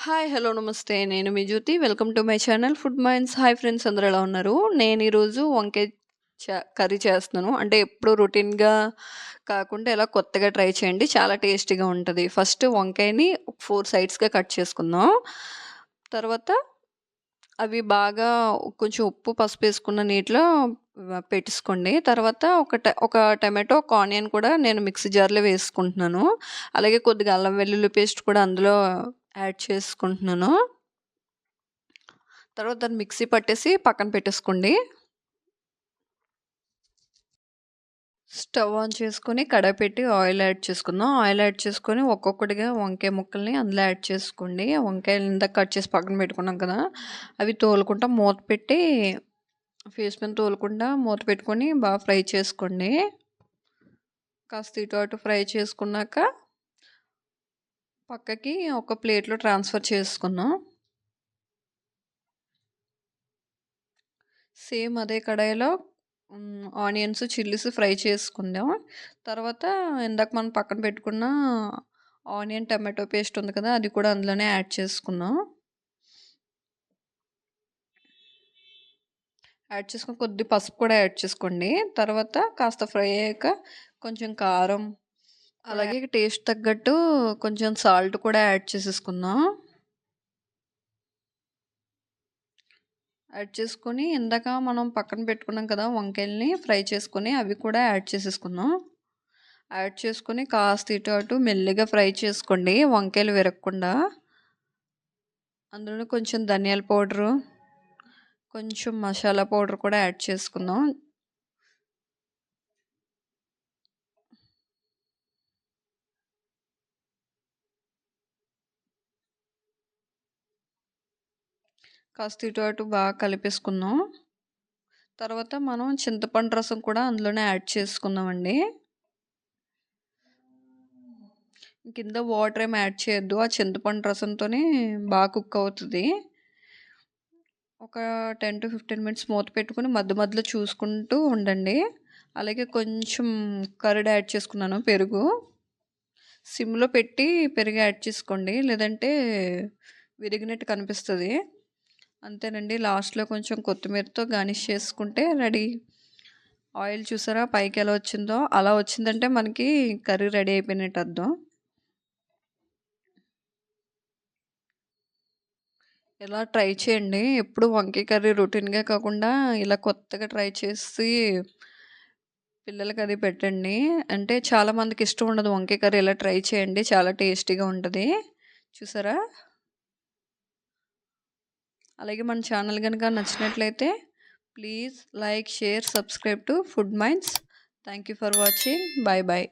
Hi. Hello. నమస్తే. నేను మీ Jyothi. Welcome to my channel Food Minds. Hi friends, అందరూ ఎలా ఉన్నారు? నేను ఈరోజు వంకాయ కర్రీ చేస్తున్నాను. అంటే ఎప్పుడు రొటీన్‌గా కాకుండా ఇలా కొత్తగా ట్రై చేయండి. చాలా టేస్టీగా ఉంటది. ఫస్ట్ వంకాయని 4 సైడ్స్‌గా కట్ చేసుకుందాం. తర్వాత అవి బాగా కొంచెం ఉప్పు, పసుపు వేసుకున్న నీటిలో పెట్టేసుకోండి. తర్వాత ఒక టమాటో, ఒక ఆనియన్ కూడా నేను మిక్సీ జార్‌లో వేసుకుంటున్నాను. అలాగే కొద్దిగా అల్లం వెల్లుల్లి పేస్ట్ కూడా అందులో యాడ్ చేసుకుంటున్నాను. తర్వాత దాన్ని మిక్సీ పట్టేసి పక్కన పెట్టేసుకోండి. స్టవ్ ఆన్ చేసుకొని కడాయి పెట్టి ఆయిల్ యాడ్ చేసుకుందాం. ఆయిల్ యాడ్ చేసుకొని ఒక్కొక్కటిగా వంకాయ ముక్కల్ని అందులో యాడ్ చేసుకోండి. వంకాయలు ఇందాక కట్ చేసి పక్కన పెట్టుకున్నాం కదా, అవి తోలుకుంటా మూత పెట్టి ఫేస్ మీద తోలకుండా మూత పెట్టుకొని బాగా ఫ్రై చేసుకోండి. కాస్త ఇటు అటు ఫ్రై చేసుకున్నాక పక్కకి ఒక ప్లేట్లో ట్రాన్స్ఫర్ చేసుకుందాం. సేమ్ అదే కడాయిలో ఆనియన్స్, చిల్లీస్ ఫ్రై చేసుకుందాం. తర్వాత ఇందాక మనం పక్కన పెట్టుకున్న ఆనియన్, టమాటో పేస్ట్ ఉంది కదా, అది కూడా అందులోనే యాడ్ చేసుకుందాం. యాడ్ చేసుకొని కొద్ది పసుపు కూడా యాడ్ చేసుకోండి. తర్వాత కాస్త ఫ్రై అయ్యాక కొంచెం కారం, అలాగే టేస్ట్ తగ్గట్టు కొంచెం సాల్ట్ కూడా యాడ్ చేసేసుకుందాం. యాడ్ చేసుకొని ఇందాక మనం పక్కన పెట్టుకున్నాం కదా వంకాయల్ని ఫ్రై చేసుకొని, అవి కూడా యాడ్ చేసేసుకుందాం. యాడ్ చేసుకొని కాస్త ఇటు అటు మెల్లిగా ఫ్రై చేసుకోండి, వంకాయలు విరగకుండా. అందులో కొంచెం ధనియాల పౌడరు, కొంచెం మసాలా పౌడర్ కూడా యాడ్ చేసుకుందాం. కాస్త ఇటు అటు బాగా కలిపేసుకుందాం. తర్వాత మనం చింతపండు రసం కూడా అందులోనే యాడ్ చేసుకుందామండి. కింద వాటర్ ఏమి యాడ్ చేయొద్దు, ఆ చింతపండు రసంతోనే బాగా కుక్ అవుతుంది. ఒక 10-15 మినిట్స్ మూత పెట్టుకుని మధ్య మధ్యలో చూసుకుంటూ ఉండండి. అలాగే కొంచెం కర్డ్ యాడ్ చేసుకున్నాను, పెరుగు. సిమ్లో పెట్టి పెరుగు యాడ్ చేసుకోండి, లేదంటే విరిగినట్టు కనిపిస్తుంది. అంతేనండి. లాస్ట్లో కొంచెం కొత్తిమీరతో గార్నిష్ చేసుకుంటే రెడీ. ఆయిల్ చూసారా పైకి ఎలా వచ్చిందో? అలా వచ్చిందంటే మనకి కర్రీ రెడీ అయిపోయినట్టు అర్థం. ఇలా ట్రై చేయండి. ఎప్పుడు వంకాయ కర్రీ రొటీన్‌గా కాకుండా ఇలా కొత్తగా ట్రై చేసి పిల్లలకి అది పెట్టండి. అంటే చాలామందికి ఇష్టం ఉండదు వంకాయ కర్రీ. ఇలా ట్రై చేయండి, చాలా టేస్టీగా ఉంటుంది. చూసారా? అలాగే మన ఛానల్ కనుక నచ్చినట్లయితే please like, share, subscribe to Food Minds. Thank you for watching. Bye bye.